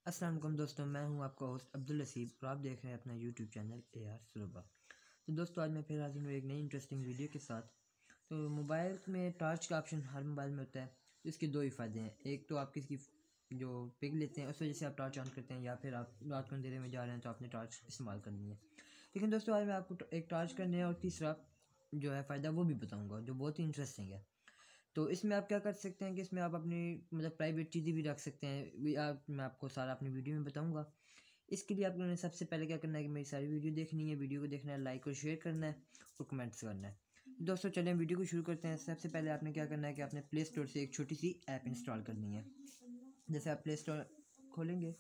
अस्सलाम वालेकुम दोस्तों, मैं हूं आपका होस्ट अब्दुल नसीब और आप देख रहे हैं अपना यूट्यूब चैनल AR सुलभा। तो दोस्तों, आज मैं फिर हाजिर हूँ एक नई इंटरेस्टिंग वीडियो के साथ। तो मोबाइल में टॉर्च का ऑप्शन हर मोबाइल में होता है। तो इसके दो ही फ़ायदे हैं। एक तो आप किसी की जो पिक लेते हैं उस वजह से आप टॉर्च ऑन करते हैं, या फिर आप रात को अंधेरे में जा रहे हैं तो आपने टॉर्च इस्तेमाल करनी है। लेकिन दोस्तों, आज मैं आपको एक टॉर्च करने और तीसरा जो है फ़ायदा वो भी बताऊँगा, जो बहुत ही इंटरेस्टिंग है। तो इसमें आप क्या कर सकते हैं कि इसमें आप अपनी मतलब प्राइवेट चीज़ें भी रख सकते हैं। मैं आपको सारा अपनी वीडियो में बताऊंगा। इसके लिए आपको सबसे पहले क्या करना है कि मेरी सारी वीडियो देखनी है, वीडियो को देखना है, लाइक और शेयर करना है और कमेंट्स करना है। दोस्तों चलें वीडियो को शुरू करते हैं। सबसे पहले आपने क्या करना है कि आपने प्ले स्टोर से एक छोटी सी ऐप इंस्टॉल करनी है। जैसे आप प्ले स्टोर खोलेंगे,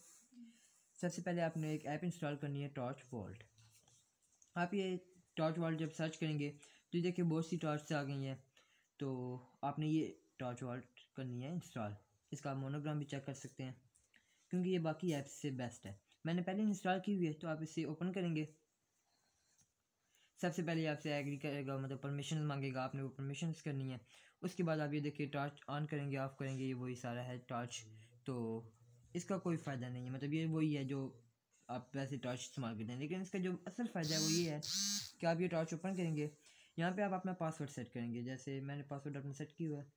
सबसे पहले आपने एक ऐप इंस्टॉल करनी है, टॉर्च वॉल्ट। आप ये टॉर्च वॉल्ट जब सर्च करेंगे तो ये देखिए बहुत सी टॉर्च आ गई हैं। तो आपने ये टॉर्च वॉल्ट करनी है इंस्टॉल। इसका आप मोनोग्राम भी चेक कर सकते हैं क्योंकि ये बाकी ऐप्स से बेस्ट है। मैंने पहले इंस्टॉल की हुई है, तो आप इसे ओपन करेंगे। सबसे पहले आपसे एग्री करेगा, मतलब परमिशन मांगेगा, आपने वो परमिशन करनी है। उसके बाद आप ये देखिए टॉर्च ऑन करेंगे, ऑफ करेंगे, ये वही सारा है टॉर्च। तो इसका कोई फ़ायदा नहीं है, मतलब ये वही है जो आप वैसे टॉर्च इस्तेमाल करते हैं। लेकिन इसका जो असल फ़ायदा है वो ये है कि आप ये टॉर्च ओपन करेंगे, यहाँ पे आप अपना पासवर्ड सेट करेंगे। जैसे मैंने पासवर्ड अपना सेट किया हुआ है।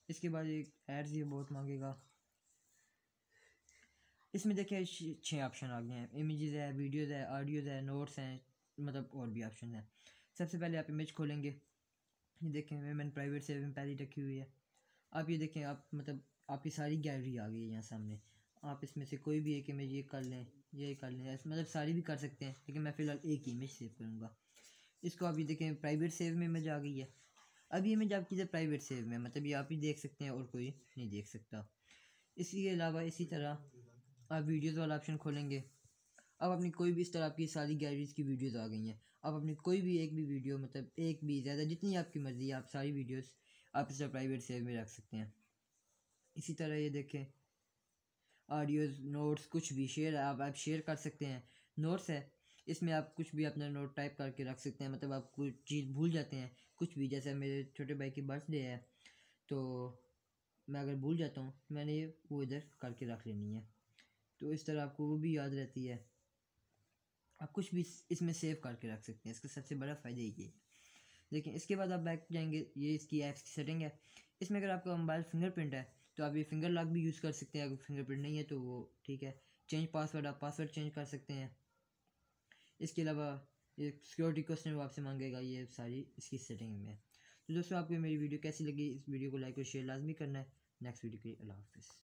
इसके बाद एक एड्स ये बहुत मांगेगा। इसमें देखिए 6 ऑप्शन आ गए हैं। इमेजेस है, वीडियोज़ है, ऑडियोज़ है, नोट्स हैं, मतलब और भी ऑप्शन हैं। सबसे पहले आप इमेज खोलेंगे। ये देखें मैंने प्राइवेट सेव में पहले रखी हुई है। आप ये देखें, आप मतलब आपकी सारी गैलरी आ गई है यहाँ सामने। आप इसमें से कोई भी एक इमेज ये कर लें, ये कर लें, मतलब सारी भी कर सकते हैं, लेकिन मैं फ़िलहाल एक ही इमेज सेव करूँगा। इसको आप ये देखें प्राइवेट सेव में इमेज आ गई है। अब ये इमेज आपकी जब प्राइवेट सेव में, मतलब ये आप ही देख सकते हैं और कोई नहीं देख सकता। इसके अलावा इसी तरह आप वीडियोज़ वाला ऑप्शन खोलेंगे। अब अपनी कोई भी, इस तरह आपकी सारी गैलरीज की वीडियोज़ आ गई हैं। आप अपनी कोई भी एक भी वीडियो, मतलब एक भी ज़्यादा जितनी आपकी मर्ज़ी है, आप सारी वीडियोज़ आप इस तरह प्राइवेट सेव में रख सकते हैं। इसी तरह ये देखें ऑडियोज़, नोट्स, कुछ भी शेयर आप शेयर कर सकते हैं। नोट्स है, इसमें आप कुछ भी अपना नोट टाइप करके रख सकते हैं। मतलब आप कुछ चीज़ भूल जाते हैं, कुछ भी, जैसे मेरे छोटे भाई की बर्थडे है तो मैं अगर भूल जाता हूँ, मैंने वो इधर करके रख लेनी है। तो इस तरह आपको वो भी याद रहती है। आप कुछ भी इसमें सेव करके रख सकते हैं। इसका सबसे बड़ा फ़ायदा ये है। लेकिन इसके बाद आप बैक जाएंगे, ये इसकी ऐप्स की सेटिंग है। इसमें अगर आपका मोबाइल फिंगरप्रिंट है तो आप ये फिंगर लॉक भी यूज़ कर सकते हैं। अगर फिंगरप्रिंट नहीं है तो वो ठीक है। चेंज पासवर्ड, आप पासवर्ड चेंज कर सकते हैं। इसके अलावा ये सिक्योरिटी क्वेश्चन वो आपसे मांगेगा, ये सारी इसकी सेटिंग में है। तो दोस्तों, आपको मेरी वीडियो कैसी लगी? इस वीडियो को लाइक और शेयर लाजमी करना है। नेक्स्ट वीडियो के लिए अल्लाह हाफिज़।